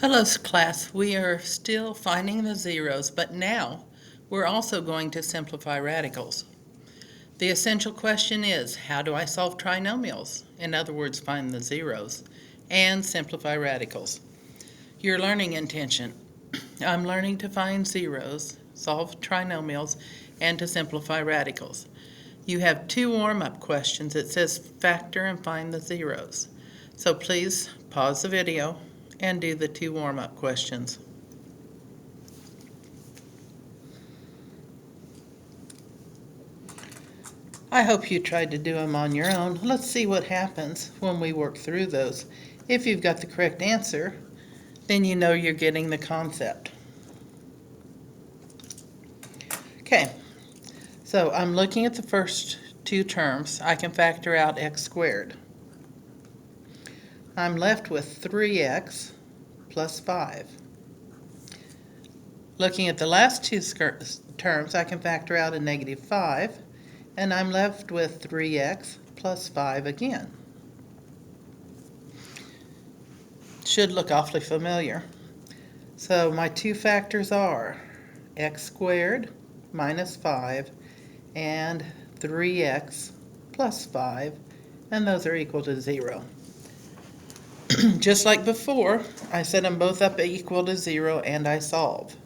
Hello, class. We are still finding the zeros, but now we're also going to simplify radicals. The essential question is, how do I solve trinomials? In other words, find the zeros and simplify radicals. Your learning intention. I'm learning to find zeros, solve trinomials, and to simplify radicals. You have two warm-up questions. It says factor and find the zeros. So please pause the video and do the two warm-up questions. I hope you tried to do them on your own. Let's see what happens when we work through those. If you've got the correct answer, then you know you're getting the concept. Okay, so I'm looking at the first two terms. I can factor out x squared. I'm left with 3x plus 5. Looking at the last two terms, I can factor out a negative 5, and I'm left with 3x plus 5 again. Should look awfully familiar. So my two factors are x squared minus 5 and 3x plus 5, and those are equal to 0. Just like before, I set them both up equal to 0 and I solve.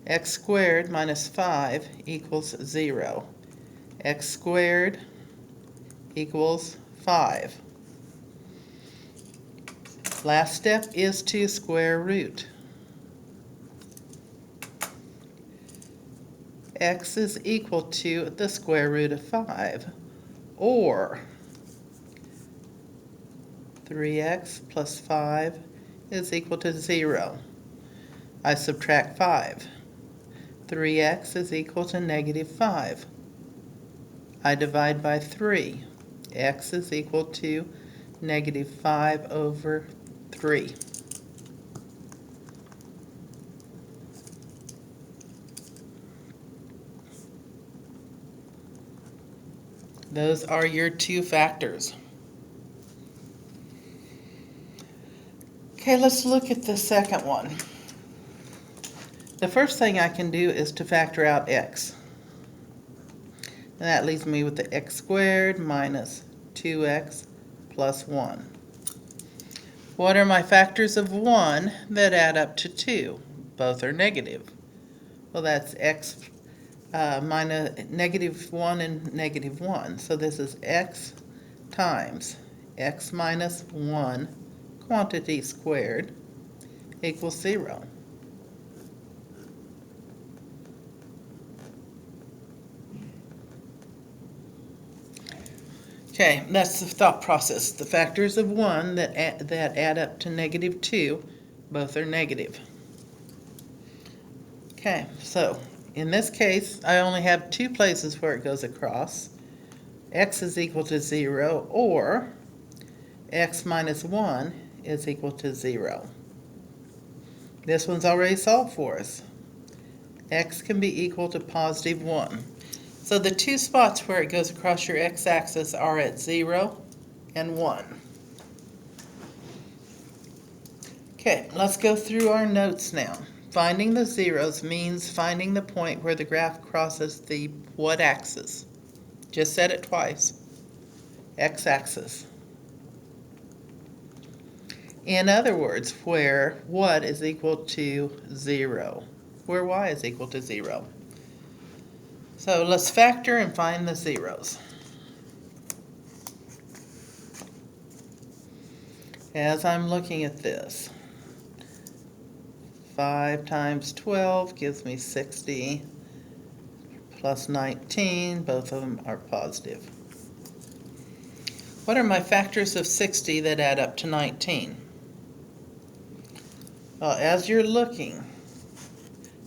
X squared minus 5 equals 0. X squared equals 5. Last step is to square root. X is equal to the square root of 5, or 3x plus 5 is equal to 0. I subtract 5. 3x is equal to negative 5. I divide by 3. X is equal to negative 5 over 3. Those are your two factors. Okay, let's look at the second one. The first thing I can do is to factor out x. And that leaves me with the x squared minus 2x plus 1. What are my factors of 1 that add up to 2? Both are negative. Well, that's x minus negative 1 and negative 1. So this is x times x minus 1 quantity squared equals 0. Okay, that's the thought process. The factors of 1 that add up to negative 2, both are negative. Okay, so in this case, I only have two places where it goes across. X is equal to 0, or x minus 1 is equal to 0. This one's already solved for us. X can be equal to positive 1. So the two spots where it goes across your x-axis are at 0 and 1. Okay, let's go through our notes now. Finding the zeros means finding the point where the graph crosses the what axis? Just said it twice. X-axis. In other words, where what is equal to 0. Where y is equal to 0. So let's factor and find the zeros. As I'm looking at this, 5 times 12 gives me 60, plus 19, both of them are positive. What are my factors of 60 that add up to 19? Well, as you're looking,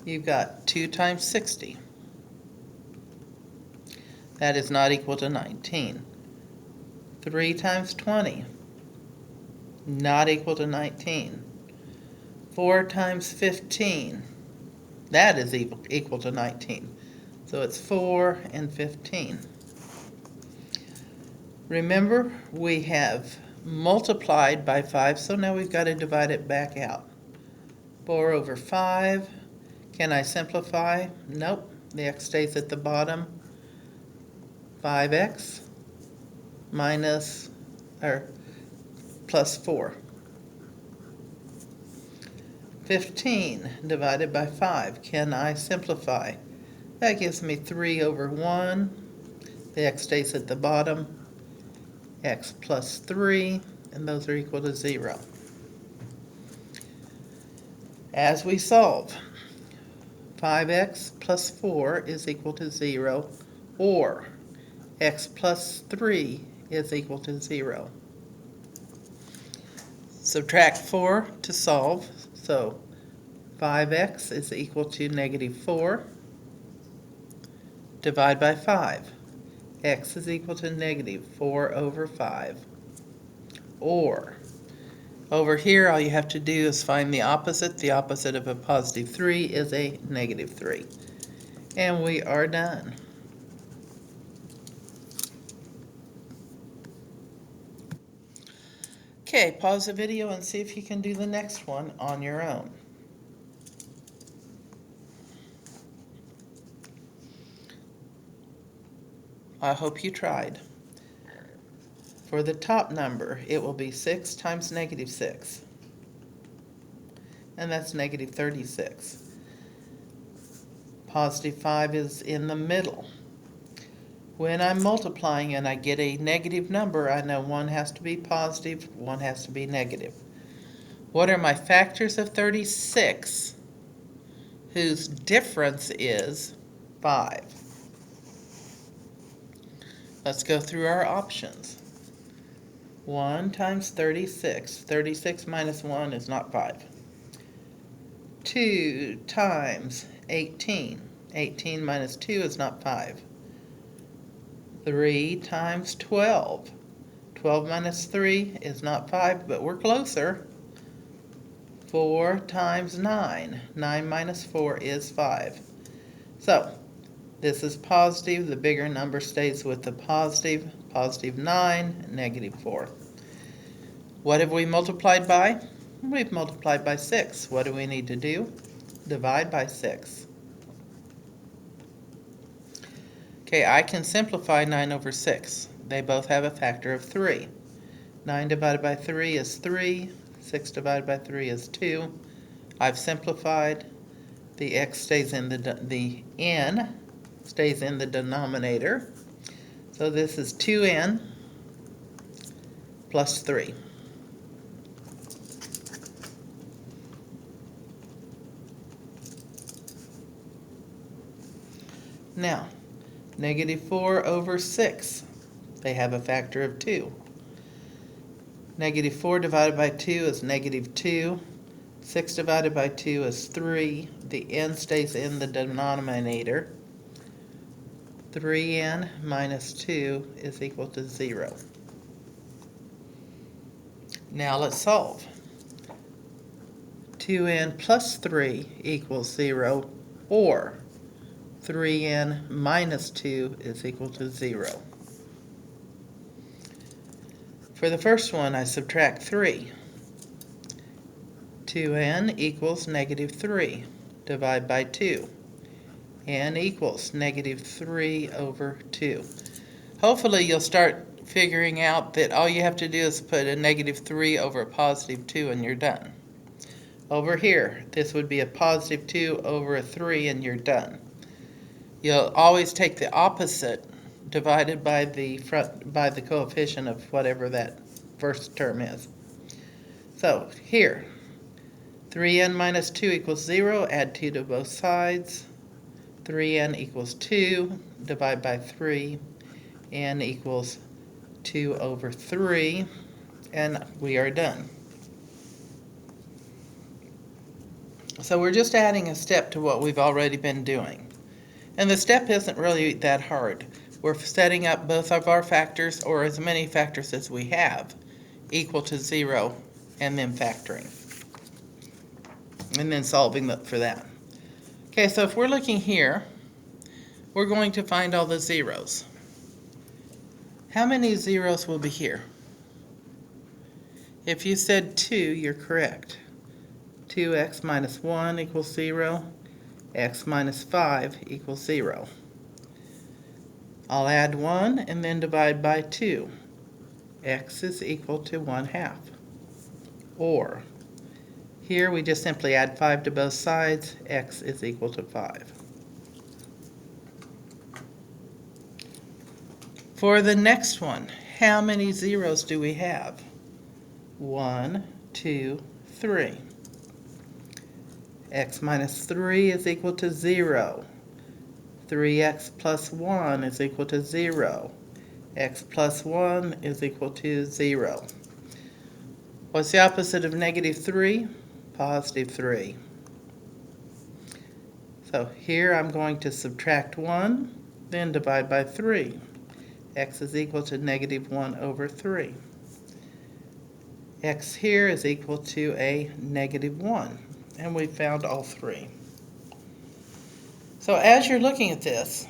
you've got 2 times 60. That is not equal to 19. 3 times 20, not equal to 19. 4 times 15, that is equal to 19. So it's 4 and 15. Remember, we have multiplied by 5, so now we've got to divide it back out. 4 over 5. Can I simplify? Nope. The x stays at the bottom. 5x minus, or plus 4. 15 divided by 5. Can I simplify? That gives me 3 over 1. The x stays at the bottom. X plus 3, and those are equal to 0. As we solve, 5x plus 4 is equal to 0, or x plus 3 is equal to 0. Subtract 4 to solve, so 5x is equal to negative 4. Divide by 5. X is equal to negative 4 over 5. Or, over here all you have to do is find the opposite. The opposite of a positive 3 is a negative 3. And we are done. Okay, pause the video and see if you can do the next one on your own. I hope you tried. For the top number, it will be 6 times negative 6. And that's negative 36. Positive 5 is in the middle. When I'm multiplying and I get a negative number, I know one has to be positive, one has to be negative. What are my factors of 36 whose difference is 5? Let's go through our options. 1 times 36. 36 minus 1 is not 5. 2 times 18. 18 minus 2 is not 5. 3 times 12. 12 minus 3 is not 5, but we're closer. 4 times 9. 9 minus 4 is 5. So, this is positive. The bigger number stays with the positive. Positive 9, negative 4. What have we multiplied by? We've multiplied by 6. What do we need to do? Divide by 6. Okay, I can simplify 9 over 6. They both have a factor of 3. 9 divided by 3 is 3. 6 divided by 3 is 2. I've simplified. The x stays in the n stays in the denominator. So this is 2n plus 3. Now, negative 4 over 6. They have a factor of 2. Negative 4 divided by 2 is negative 2. 6 divided by 2 is 3. The n stays in the denominator. 3n minus 2 is equal to 0. Now let's solve. 2n plus 3 equals 0, or 3n minus 2 is equal to 0. For the first one, I subtract 3. 2n equals negative 3. Divide by 2. N equals negative 3 over 2. Hopefully you'll start figuring out that all you have to do is put a negative 3 over a positive 2 and you're done. Over here, this would be a positive 2 over a 3 and you're done. You'll always take the opposite divided by the coefficient of whatever that first term is. So here, 3n minus 2 equals 0. Add 2 to both sides. 3n equals 2. Divide by 3. N equals 2 over 3. And we are done. So we're just adding a step to what we've already been doing. And the step isn't really that hard. We're setting up both of our factors, or as many factors as we have, equal to 0, and then factoring. And then solving for that. Okay, so if we're looking here, we're going to find all the zeros. How many zeros will be here? If you said 2, you're correct. 2x minus 1 equals 0. X minus 5 equals 0. I'll add 1 and then divide by 2. X is equal to 1/2. Or, here we just simply add 5 to both sides. X is equal to 5. For the next one, how many zeros do we have? 1, 2, 3. X minus 3 is equal to 0. 3x plus 1 is equal to 0. X plus 1 is equal to 0. What's the opposite of negative 3? Positive 3. So here I'm going to subtract 1, then divide by 3. X is equal to negative 1 over 3. X here is equal to a negative 1. And we found all three. So as you're looking at this,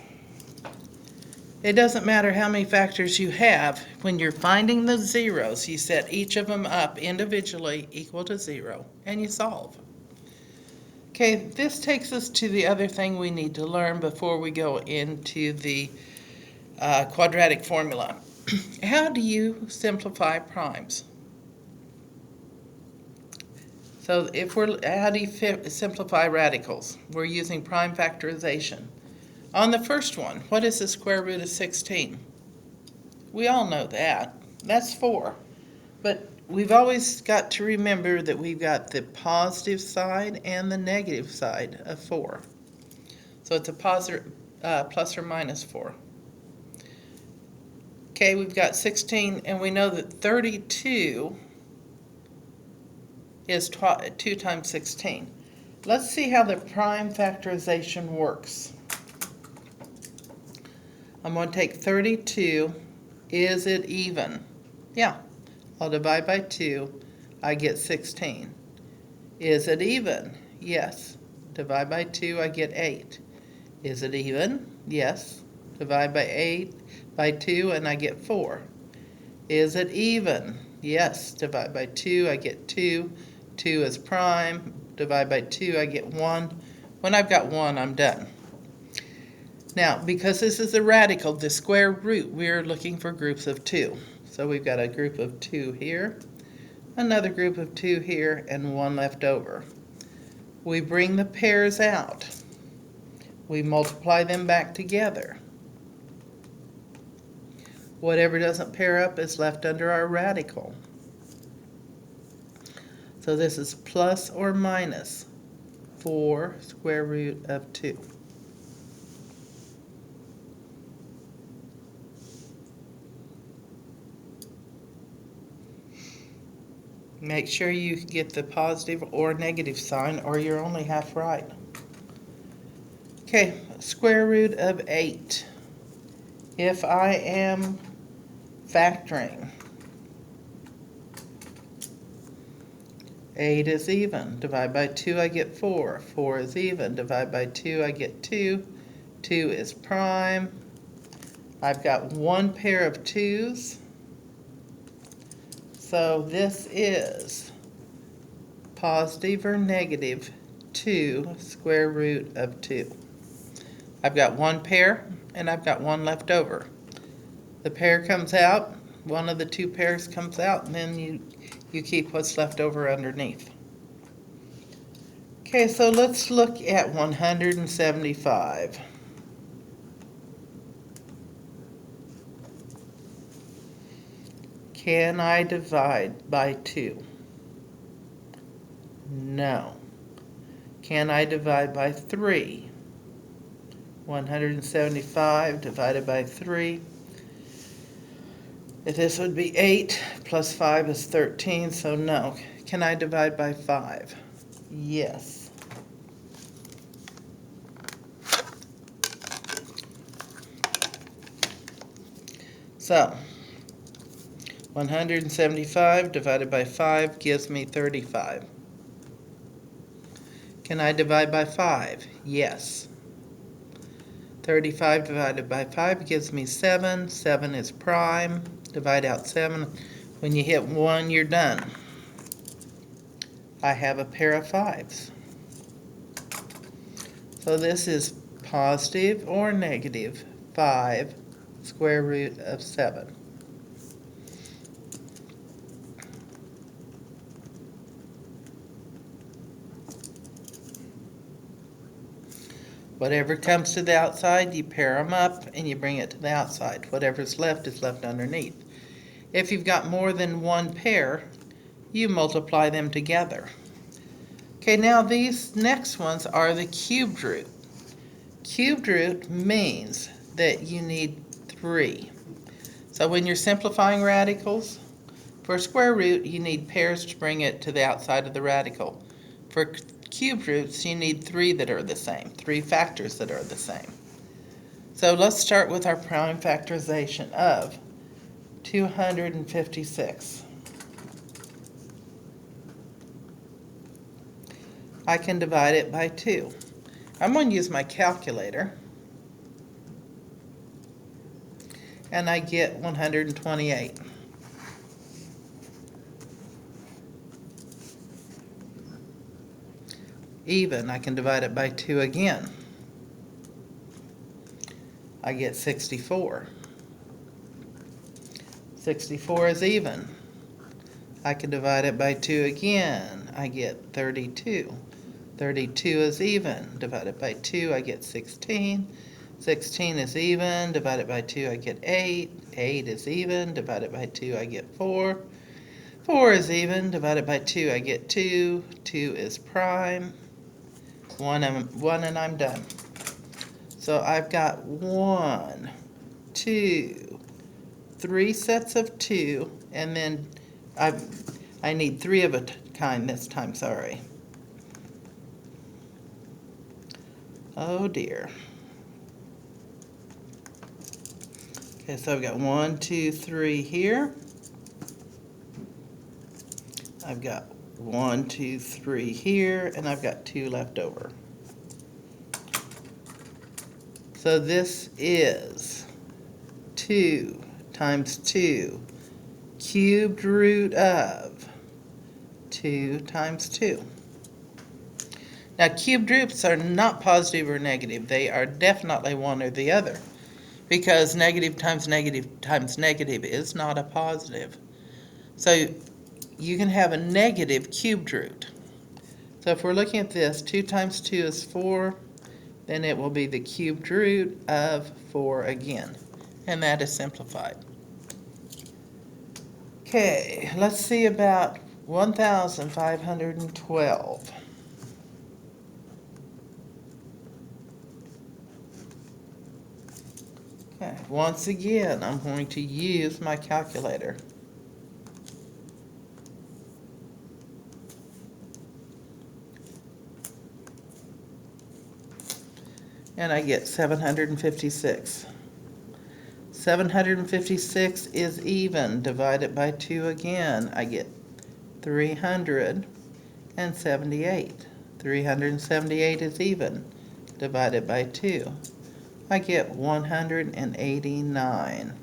it doesn't matter how many factors you have. When you're finding the zeros, you set each of them up individually equal to 0, and you solve. Okay, this takes us to the other thing we need to learn before we go into the quadratic formula. How do you simplify primes? So how do you simplify radicals? We're using prime factorization. On the first one, what is the square root of 16? We all know that. That's 4. But we've always got to remember that we've got the positive side and the negative side of 4. So it's a positive plus or minus 4. Okay, we've got 16, and we know that 32 is 2 times 16. Let's see how the prime factorization works. I'm going to take 32. Is it even? Yeah. I'll divide by 2. I get 16. Is it even? Yes. Divide by 2, I get 8. Is it even? Yes. Divide by 2, and I get 4. Is it even? Yes. Divide by 2, I get 2. 2 is prime. Divide by 2, I get 1. When I've got 1, I'm done. Now, because this is a radical, the square root, we're looking for groups of 2. So we've got a group of 2 here, another group of 2 here, and 1 left over. We bring the pairs out. We multiply them back together. Whatever doesn't pair up is left under our radical. So this is plus or minus 4 square root of 2. Make sure you get the positive or negative sign, or you're only half right. Okay, square root of 8. If I am factoring, 8 is even. Divide by 2, I get 4. 4 is even. Divide by 2, I get 2. 2 is prime. I've got one pair of 2's. So this is positive or negative 2 square root of 2. I've got one pair, and I've got one left over. The pair comes out, one of the 2 pairs comes out, and then you keep what's left over underneath. Okay, so let's look at 175. Can I divide by 2? No. Can I divide by 3? 175 divided by 3. This would be 8 plus 5 is 13, so no. Can I divide by 5? Yes. So 175 divided by 5 gives me 35. Can I divide by 5? Yes. 35 divided by 5 gives me 7. 7 is prime. Divide out 7. When you hit 1, you're done. I have a pair of 5s. So this is positive or negative 5 square root of 7. Whatever comes to the outside, you pair them up and you bring it to the outside. Whatever's left is left underneath. If you've got more than one pair, you multiply them together. Okay, now these next ones are the cubed root. Cubed root means that you need 3. So when you're simplifying radicals, for square root, you need pairs to bring it to the outside of the radical. For cubed roots, you need 3 that are the same, 3 factors that are the same. So let's start with our prime factorization of 256. I can divide it by 2. I'm going to use my calculator, and I get 128. Even, I can divide it by 2 again. I get 64. 64 is even. I can divide it by 2 again. I get 32. 32 is even. Divided by 2, I get 16. 16 is even. Divided by 2, I get 8. 8 is even. Divided by 2, I get 4. 4 is even. Divided by 2, I get 2. 2 is prime. 1 and I'm done. So I've got 1, 2, 3 sets of 2, and then I need 3 of a kind this time, sorry. Oh dear. Okay, so I've got 1, 2, 3 here. I've got 1, 2, 3 here, and I've got 2 left over. So this is 2 times 2 cubed root of 2 times 2. Now cubed roots are not positive or negative. They are definitely one or the other, because negative times negative times negative is not a positive. So you can have a negative cubed root. So if we're looking at this, 2 times 2 is 4, then it will be the cubed root of 4 again. And that is simplified. Okay, let's see about 1,512. Okay, once again, I'm going to use my calculator. And I get 756. 756 is even. Divided by 2 again, I get 378. 378 is even. Divided by 2, I get 189.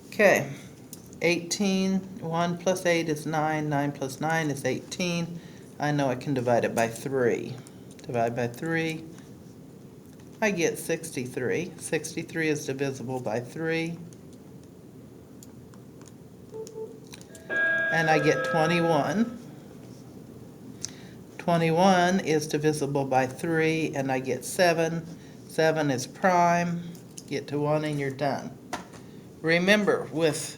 Okay, 18, 1 plus 8 is 9, 9 plus 9 is 18. I know I can divide it by 3. Divide by 3, I get 63. 63 is divisible by 3. And I get 21. 21 is divisible by 3, and I get 7. 7 is prime. Get to 1 and you're done. Remember, with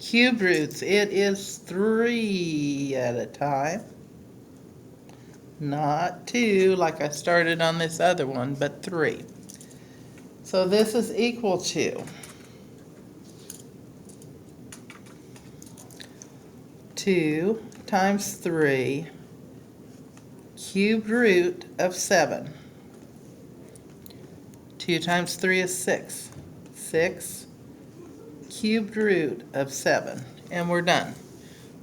cube roots, it is 3 at a time. Not 2 like I started on this other one, but 3. So this is equal to 2 times 3 cubed root of 7. 2 times 3 is 6. 6 cubed root of 7. And we're done.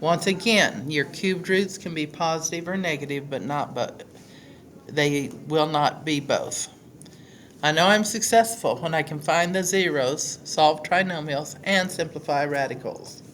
Once again, your cubed roots can be positive or negative, but not both. They will not be both. I know I'm successful when I can find the zeros, solve trinomials, and simplify radicals.